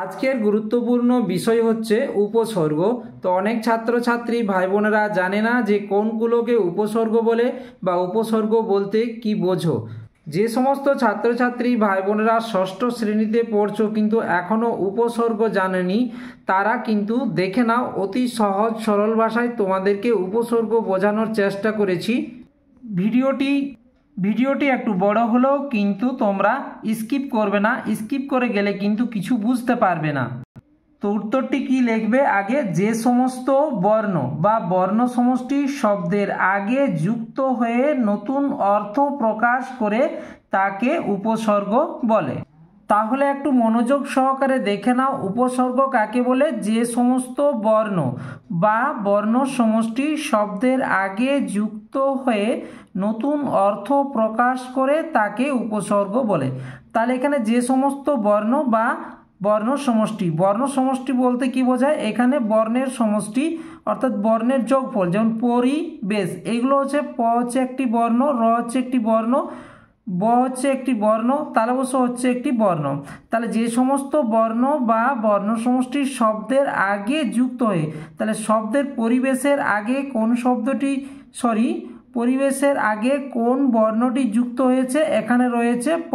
আজকের গুরুত্বপূর্ণ বিষয় হচ্ছে উপসর্গ। তো অনেক ছাত্রছাত্রী ভাই বোনেরা জানে না যে কোনগুলোকে উপসর্গ বলে বা উপসর্গ বলতে কি বোঝো। যে সমস্ত ছাত্রছাত্রী ভাই বোনেরা ষষ্ঠ শ্রেণীতে পড়ছো কিন্তু এখনও উপসর্গ জানেনি, তারা কিন্তু দেখে নাও, অতি সহজ সরল ভাষায় তোমাদেরকে উপসর্গ বোঝানোর চেষ্টা করেছি। ভিডিওটি একটু বড় হলেও কিন্তু তোমরা স্কিপ করবে না, স্কিপ করে গেলে কিন্তু কিছু বুঝতে পারবে না। তো উত্তরটি কি লিখবে? আগে যে সমস্ত বর্ণ বা বর্ণ সমষ্টি শব্দের আগে যুক্ত হয়ে নতুন অর্থ প্রকাশ করে তাকে উপসর্গ বলে। তাহলে একটু মনোযোগ সহকারে দেখে নাও, উপসর্গ কাকে বলে? যে সমস্ত বর্ণ বা বর্ণ সমষ্টি শব্দের আগে যুক্ত হয়ে নতুন অর্থ প্রকাশ করে তাকে উপসর্গ বলে। তাহলে এখানে যে সমস্ত বর্ণ বা বর্ণ সমষ্টি বলতে কি বোঝায়? এখানে বর্ণের সমষ্টি অর্থাৎ বর্ণের যোগফল, যেমন পরিবেশ, এগুলো হচ্ছে প হচ্ছে একটি বর্ণ, র হচ্ছে একটি বর্ণ, ব হচ্ছে একটি বর্ণ, তালবস হচ্ছে একটি বর্ণ। তাহলে যে সমস্ত বর্ণ বা বর্ণ সমষ্টির শব্দের আগে যুক্ত হয়ে, তাহলে শব্দের পরিবেশের আগে কোন পরিবেশের আগে কোন বর্ণটি যুক্ত হয়েছে? এখানে রয়েছে প,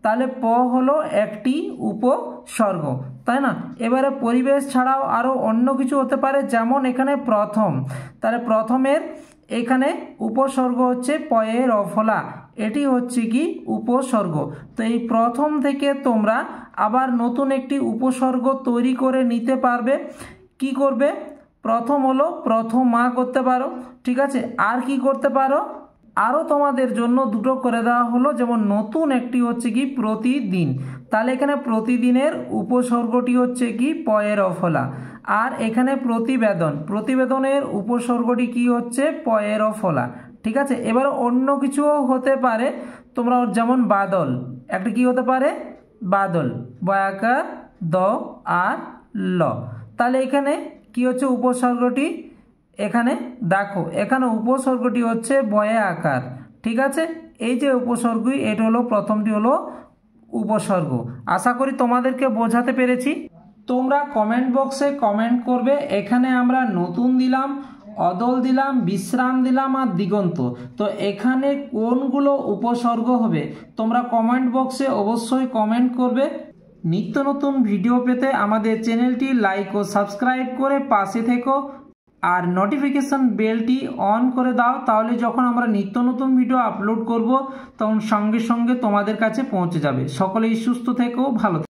তাহলে প হলো একটি উপসর্গ, তাই না? এবারে পরিবেশ ছাড়াও আরও অন্য কিছু হতে পারে, যেমন এখানে প্রথম, তাহলে প্রথমের এখানে উপসর্গ হচ্ছে পয়ে রফলা, এটি হচ্ছে কি উপসর্গ। তো এই প্রথম থেকে তোমরা আবার নতুন একটি উপসর্গ তৈরি করে নিতে পারবে। কি করবে? প্রথম হলো প্রথমা করতে পারো, ঠিক আছে? আর কি করতে পারো? আরও তোমাদের জন্য দুটো করে দেওয়া হলো, যেমন নতুন একটি হচ্ছে কি প্রতিদিন, তাহলে এখানে প্রতিদিনের উপসর্গটি হচ্ছে কি পয়ের অফলা। আর এখানে প্রতিবেদনের উপসর্গটি কি হচ্ছে পয়ের অফলা, ঠিক আছে? এবার অন্য কিছুও হতে পারে, তোমরা যেমন বাদল, একটা কি হতে পারে? বাদল, বয়াকার দ আর ল। তাহলে এখানে কি হচ্ছে উপসর্গটি? এখানে দেখো, এখানে উপসর্গটি হচ্ছে বয়ে আকার, ঠিক আছে? এই যে উপসর্গ, এটা হলো প্রথমটি হলো উপসর্গ। আশা করি তোমাদেরকে বোঝাতে পেরেছি। তোমরা কমেন্ট বক্সে কমেন্ট করবে। এখানে আমরা নতুন দিলাম, অদল দিলাম, বিশ্রাম দিলাম আর দিগন্ত। তো এখানে কোনগুলো উপসর্গ হবে তোমরা কমেন্ট বক্সে অবশ্যই কমেন্ট করবে। নিত্য নতুন ভিডিও পেতে আমাদের চ্যানেলটি লাইক ও সাবস্ক্রাইব করে পাশে থেকো, আর নোটিফিকেশন বেলটি অন করে দাও, তাহলে যখন আমরা নিত্য নতুন ভিডিও আপলোড করব তখন সঙ্গে সঙ্গে তোমাদের কাছে পৌঁছে যাবে। সকলেই সুস্থ থেকো, ভালো থেকো।